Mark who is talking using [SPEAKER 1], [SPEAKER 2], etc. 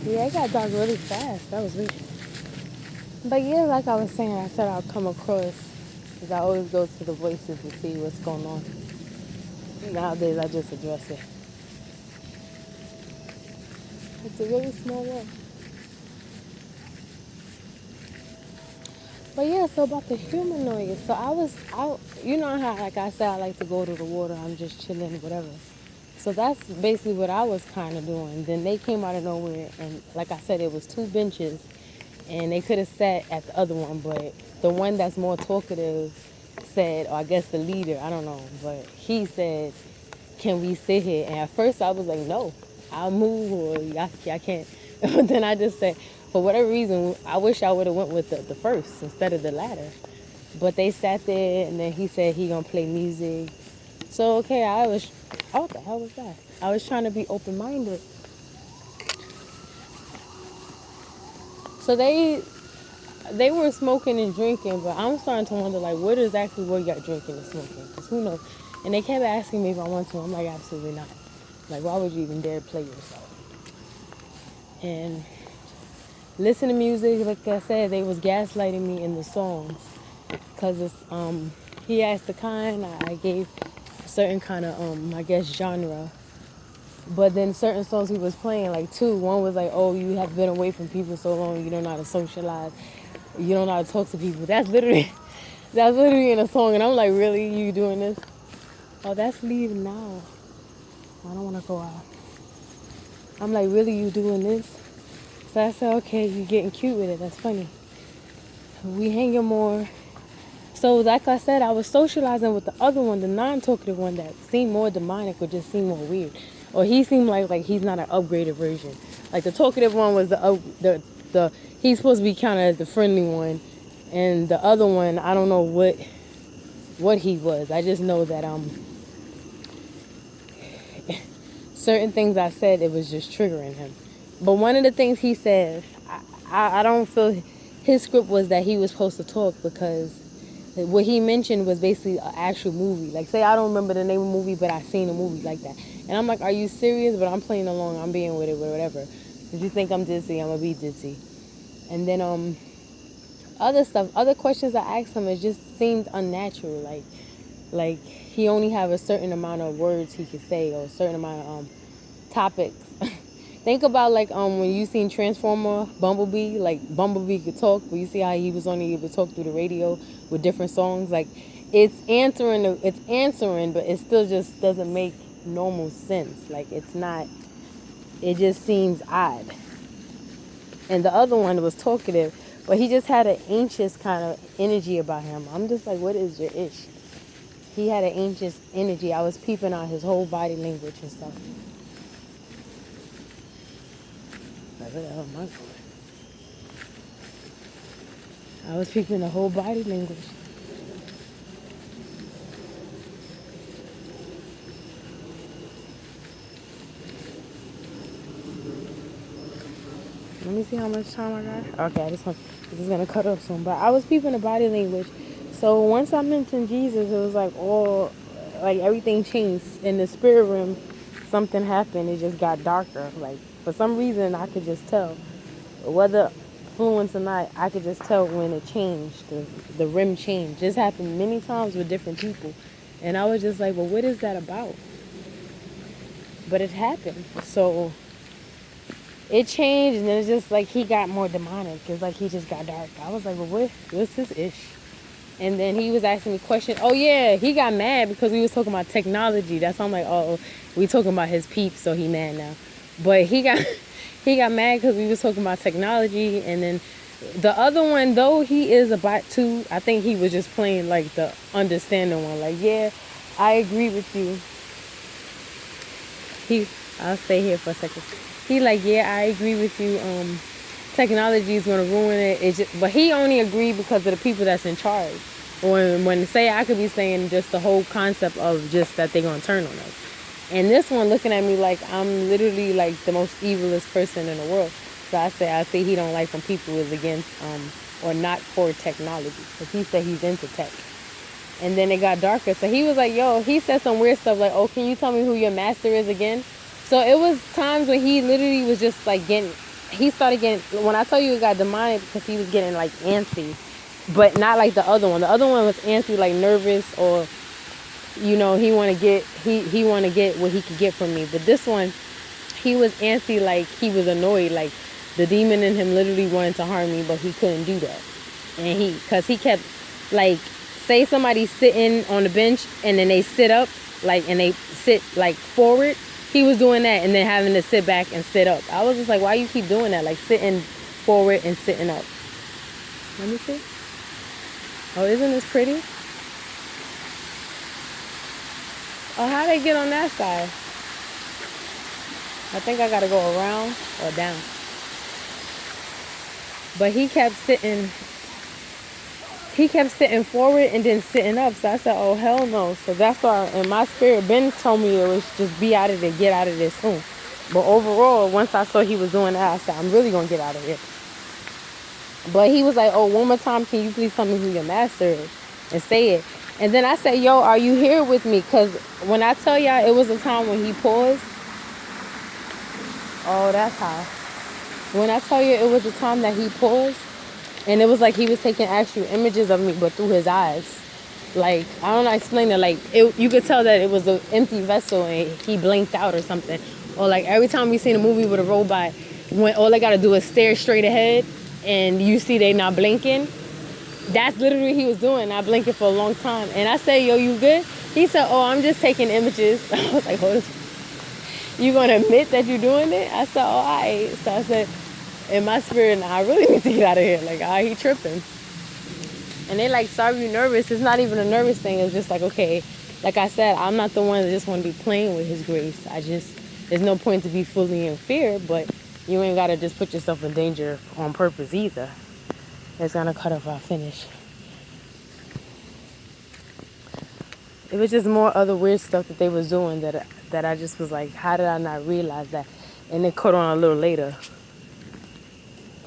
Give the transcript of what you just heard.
[SPEAKER 1] Yeah, it got dark really fast. That was weird. But yeah, like I was saying, I said I'll come across, because I always go to the voices to see what's going on. Nowadays, I just address it. It's a really small world. But yeah, so about the humanoids. So I was out, you know how, like I said, I like to go to the water. I'm just chilling, whatever. So that's basically what I was kind of doing. Then they came out of nowhere, and like I said, it was two benches, and they could have sat at the other one, but the one that's more talkative said, or I guess the leader, I don't know, but he said, "Can we sit here?" And at first I was like, "No, I'll move, or I can't." But then I just said, for whatever reason, I wish I would have went with the first instead of the latter. But they sat there, and then he said he gonna play music. So okay, oh, what the hell was that? I was trying to be open-minded. So they were smoking and drinking, but I'm starting to wonder, like, what exactly were y'all drinking and smoking? Because who knows? And they kept asking me if I want to. I'm like, absolutely not. Like, why would you even dare play yourself? And listen to music, like I said, they was gaslighting me in the songs. Because it's, he asked the kind, I gave a certain kind of, I guess, genre. But then certain songs he was playing, like two. One was like, "Oh, you have been away from people so long, you don't know how to socialize. You don't know how to talk to people." That's literally in a song. And I'm like, really? You doing this? Oh, that's leave now. I don't want to go out. I'm like, really? You doing this? So I said, okay, you getting cute with it. That's funny. We hanging more. So like I said, I was socializing with the other one, the non-talkative one that seemed more demonic or just seemed more weird. Or he seemed like he's not an upgraded version. Like the talkative one was the he's supposed to be counted as the friendly one, and the other one, I don't know what he was. I just know that certain things I said, it was just triggering him. But one of the things he said, I don't feel his script was that he was supposed to talk, because what he mentioned was basically an actual movie. Like, say I don't remember the name of the movie, but I seen a movie like that. And I'm like, are you serious? But I'm playing along. I'm being with it, whatever. If you think I'm ditzy, I'm going to be ditzy. And then other stuff, other questions I asked him, it just seemed unnatural. Like he only have a certain amount of words he could say, or a certain amount of topics. Think about like when you seen Transformer Bumblebee, like Bumblebee could talk, but you see how he was only able to talk through the radio with different songs. Like it's answering, but it still just doesn't make normal sense. Like it's not. It just seems odd. And the other one was talkative, but he just had an anxious kind of energy about him. I'm just like, what is your ish? He had an anxious energy. I was peeping out his whole body language and stuff. Like, what the hell am I doing? I was peeping the whole body language. Let me see how much time I got. Okay, this is gonna cut off soon. But I was peeping the body language. So once I mentioned Jesus, it was like everything changed in the spirit realm. Something happened. It just got darker. Like for some reason, I could just tell, whether fluent or not, I could just tell when it changed. The rim changed. This happened many times with different people, and I was just like, well, what is that about? But it happened. So it changed, and it's just like he got more demonic. It's like he just got dark. I was like, well, what's his ish? And then he was asking me questions. Oh yeah, he got mad because we was talking about technology. That's why I'm like, oh, we talking about his peeps, so he mad now. But he got he got mad because we was talking about technology. And then the other one, though he is a bot too, I think he was just playing like the understanding one. Like, yeah, I agree with you. I'll stay here for a second. He like, yeah, I agree with you. Technology is gonna ruin it. But he only agreed because of the people that's in charge. When say I could be saying just the whole concept of just that they're gonna turn on us. And this one looking at me like I'm literally like the most evilest person in the world. So I say he don't like when people is against or not for technology, because he said he's into tech. And then it got darker. So he was like, yo, he said some weird stuff like, oh, can you tell me who your master is again? So it was times when he literally was just like getting he started getting, when I tell you it got demonic, because he was getting like antsy, but not like the other one. The other one was antsy, like nervous, or he want to get he want to get what he could get from me. But this one, he was antsy, like he was annoyed, like the demon in him literally wanted to harm me, but he couldn't do that. And because he kept, like, say somebody's sitting on the bench and then they sit up, like, and they sit like forward. He was doing that and then having to sit back and sit up. I was just like, why you keep doing that? Like sitting forward and sitting up. Let me see. Oh, isn't this pretty? Oh, how they get on that side? I think I gotta go around or down. But he kept sitting forward and then sitting up. So I said, oh, hell no. So that's why in my spirit, Ben told me it was just be out of there, get out of there soon. But overall, once I saw he was doing that, I said, I'm really going to get out of here. But he was like, oh, one more time, can you please tell me who your master is? And say it. And then I said, yo, are you here with me? Because when I tell y'all it was a time when he paused. Oh, that's how. When I tell you it was a time that he paused. And it was like he was taking actual images of me, but through his eyes. Like, I don't know how to explain it. Like, you could tell that it was an empty vessel and he blinked out or something. Or like every time we seen a movie with a robot, when all they got to do is stare straight ahead and you see they not blinking. That's literally what he was doing, not blinking for a long time. And I said, yo, you good? He said, oh, I'm just taking images. I was like, hold on. You going to admit that you're doing it? I said, oh, all right. So I said, in my spirit, nah, I really need to get out of here. Like, he tripping. And they like, sorry you're nervous. It's not even a nervous thing. It's just like, okay, like I said, I'm not the one that just want to be playing with his grace. There's no point to be fully in fear, but you ain't got to just put yourself in danger on purpose either. It's going to cut off our finish. It was just more other weird stuff that they was doing that I just was like, how did I not realize that? And it caught on a little later.